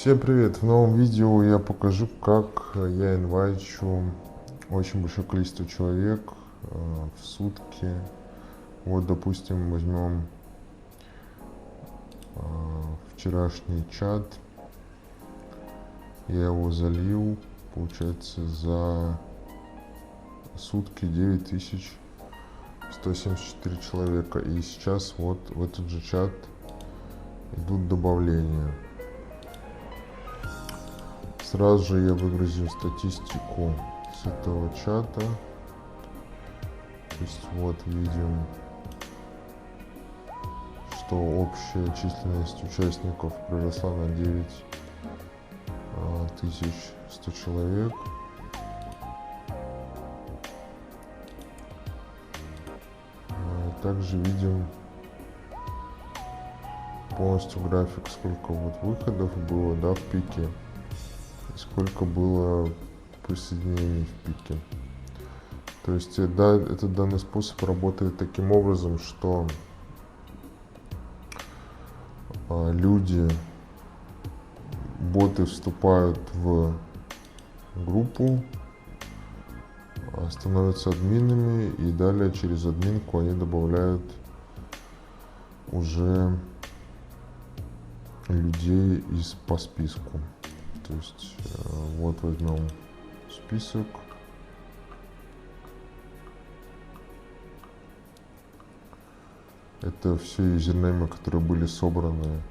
Всем привет! В новом видео я покажу, как я инвайчу очень большое количество человек в сутки. Вот, допустим, возьмем вчерашний чат. Я его залил, получается, за сутки 9174 человека. И сейчас вот в этот же чат идут добавления. Сразу же я выгрузил статистику с этого чата. То есть вот видим, что общая численность участников приросла на 9100 человек. Также видим полностью график, сколько вот выходов было, да, в пике, и сколько было присоединений в пике. То есть, да, этот данный способ работает таким образом, что люди, боты вступают в группу, становятся админами, и далее через админку они добавляют уже людей по списку. То есть вот возьмем список. Это все юзернеймы, которые были собраны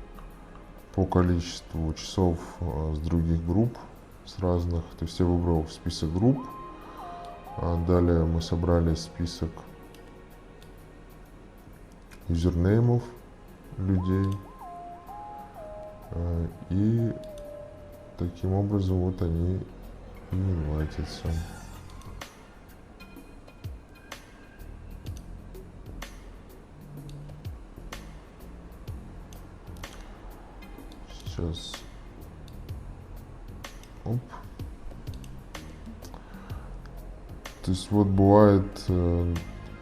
по количеству часов с других групп, с разных. То есть я выбрал список групп. Далее мы собрали список юзернеймов людей. И таким образом вот они и инвайтятся. Сейчас. Оп. То есть вот бывает,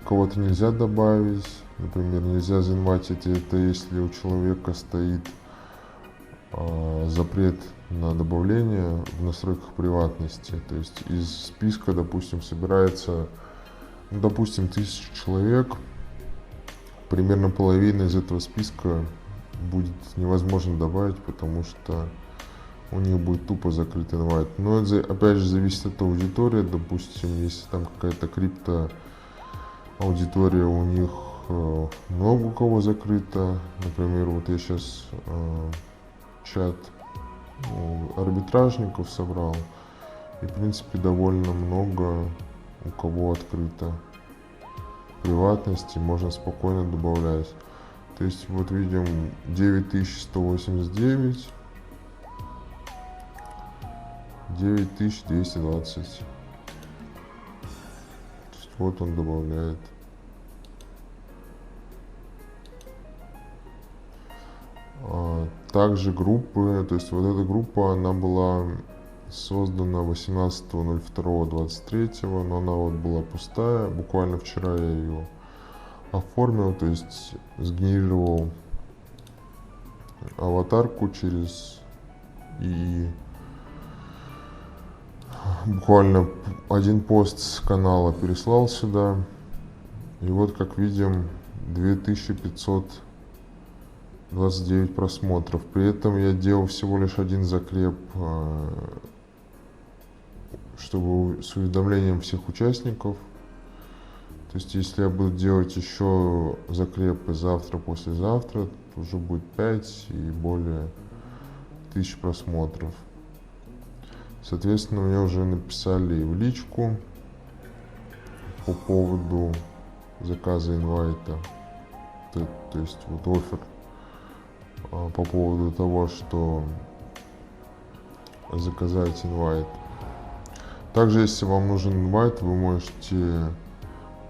кого-то нельзя добавить, например, нельзя заинвайтить, это если у человека стоит запрет на добавление в настройках приватности. То есть из списка, допустим, собирается, ну, допустим, 1000 человек, примерно половина из этого списка будет невозможно добавить, потому что у них будет тупо закрыт инвайт. Но это опять же зависит от аудитории. Допустим, если там какая-то крипто аудитория, у них много у кого закрыто. Например, вот я сейчас чат арбитражников собрал, и в принципе довольно много у кого открыто приватности, можно спокойно добавлять. То есть вот видим 9189, 9220. Вот он добавляет. Также группы, то есть вот эта группа, она была создана 18.02.23, но она вот была пустая. Буквально вчера я ее оформил, то есть сгенерировал аватарку через ИИ. Буквально один пост с канала переслал сюда. И вот, как видим, 2529 просмотров. При этом я делал всего лишь один закреп, чтобы с уведомлением всех участников. То есть если я буду делать еще закрепы завтра, послезавтра, то уже будет 5 и более 1000 просмотров. Соответственно, мне уже написали в личку по поводу заказа инвайта. То есть вот оффер по поводу того, что заказать инвайт. Также, если вам нужен инвайт, вы можете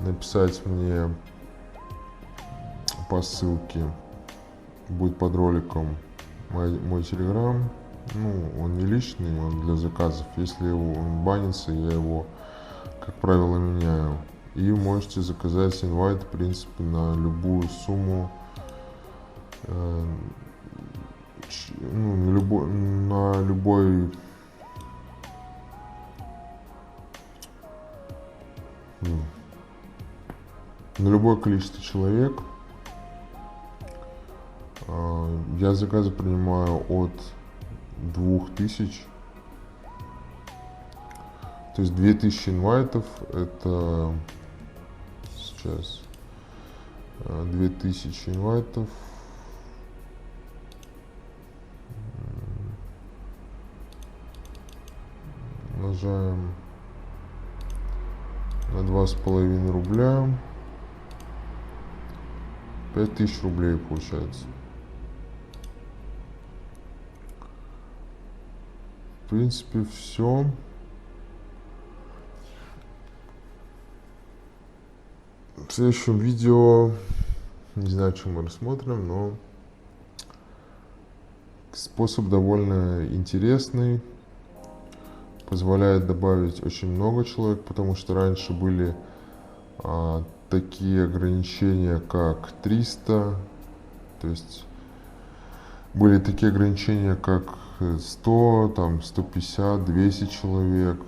написать мне по ссылке, будет под роликом мой телеграм. Ну, он не личный, он для заказов. Если он банится, я его, как правило, меняю. И можете заказать инвайт, в принципе, на любую сумму ну, на любой на любое количество человек. Я заказы принимаю от 2000. То есть 2000 инвайтов это сейчас 2000 инвайтов. Умножаем на 2,5 рубля. 5000 рублей получается. В принципе, все. В следующем видео, не знаю, что мы рассмотрим, но способ довольно интересный. Позволяет добавить очень много человек, потому что раньше были такие ограничения, как 300, то есть были такие ограничения, как 100, там 150, 200 человек,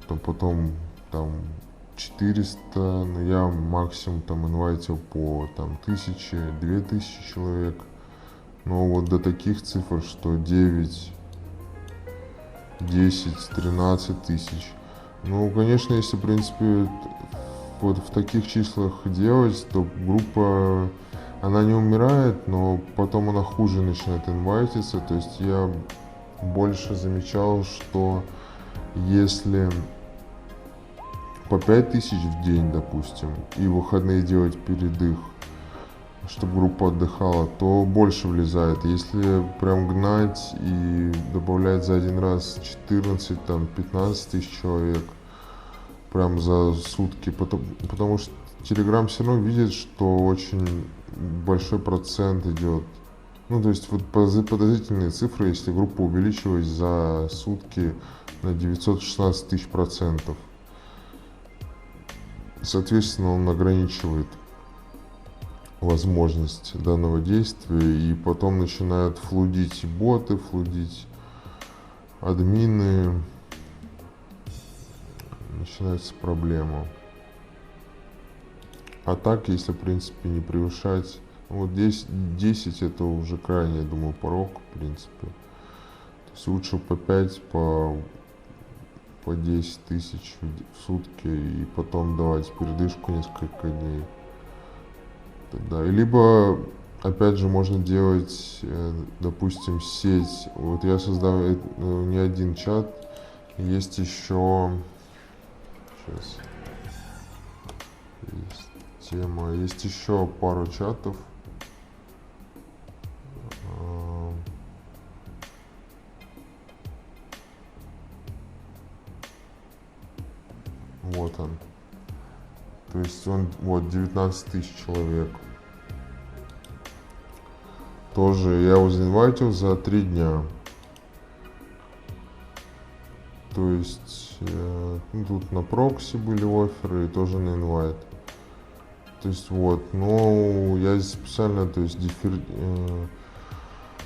потом там 400, но я максимум там инвайтил по там 1000, 2000 человек, но вот до таких цифр, что 9, 10, 13 тысяч. Ну, конечно, если, в принципе, вот в таких числах делать, то группа, она не умирает, но потом она хуже начинает инвайтиться. То есть я больше замечал, что если по 5000 в день, допустим, и выходные делать передых, чтобы группа отдыхала, то больше влезает. Если прям гнать и добавлять за один раз 14, там, 15 тысяч человек прям за сутки, потому что Telegram все равно видит, что очень большой процент идет. Ну, то есть вот подозрительные цифры, если группа увеличилась за сутки на 916 тысяч процентов. Соответственно, он ограничивает возможность данного действия, и потом начинают флудить боты, флудить админы, начинается проблема. А так, если в принципе не превышать, вот 10 это уже крайне, я думаю, порог, в принципе. То есть лучше по 5, по 10 тысяч в сутки, и потом давать передышку несколько дней. Да, либо, опять же, можно делать, допустим, сеть. Вот я создал не один чат, есть еще, сейчас, есть тема, есть еще пару чатов. Вот он. То есть он, вот, 19 тысяч человек. Тоже я его заинвайтил за 3 дня. То есть, ну, тут на прокси были офферы и тоже на инвайт. То есть, вот, но я здесь специально, то есть,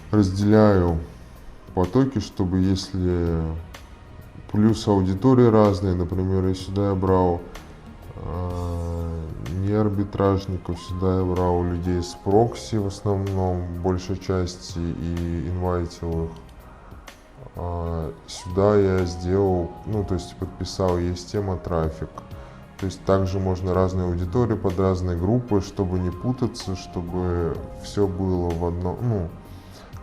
разделяю потоки, чтобы если плюс аудитории разные, например, я сюда я брал не арбитражников, сюда я брал людей с прокси в основном, большей части, и инвайтил их. Сюда я сделал, ну, то есть подписал, есть тема трафик. То есть также можно разные аудитории под разные группы, чтобы не путаться, чтобы все было в одном. Ну,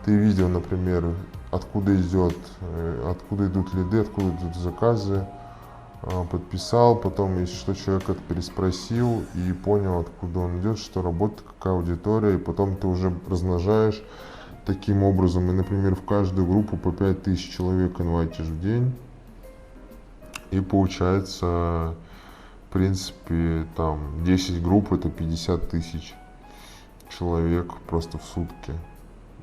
ты видел, например, откуда идут лиды, откуда идут заказы, подписал, потом, если что, человек это переспросил и понял, откуда он идет, что работает, какая аудитория, и потом ты уже размножаешь таким образом, и, например, в каждую группу по 5000 человек инвайтишь в день, и получается, в принципе, там 10 групп это 50 тысяч человек просто в сутки.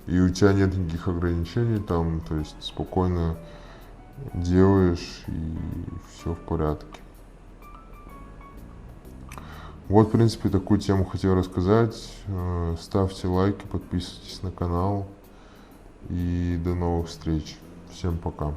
И у тебя нет никаких ограничений там, то есть спокойно делаешь и все в порядке. Вот, в принципе, такую тему хотел рассказать. Ставьте лайки, подписывайтесь на канал. И до новых встреч. Всем пока.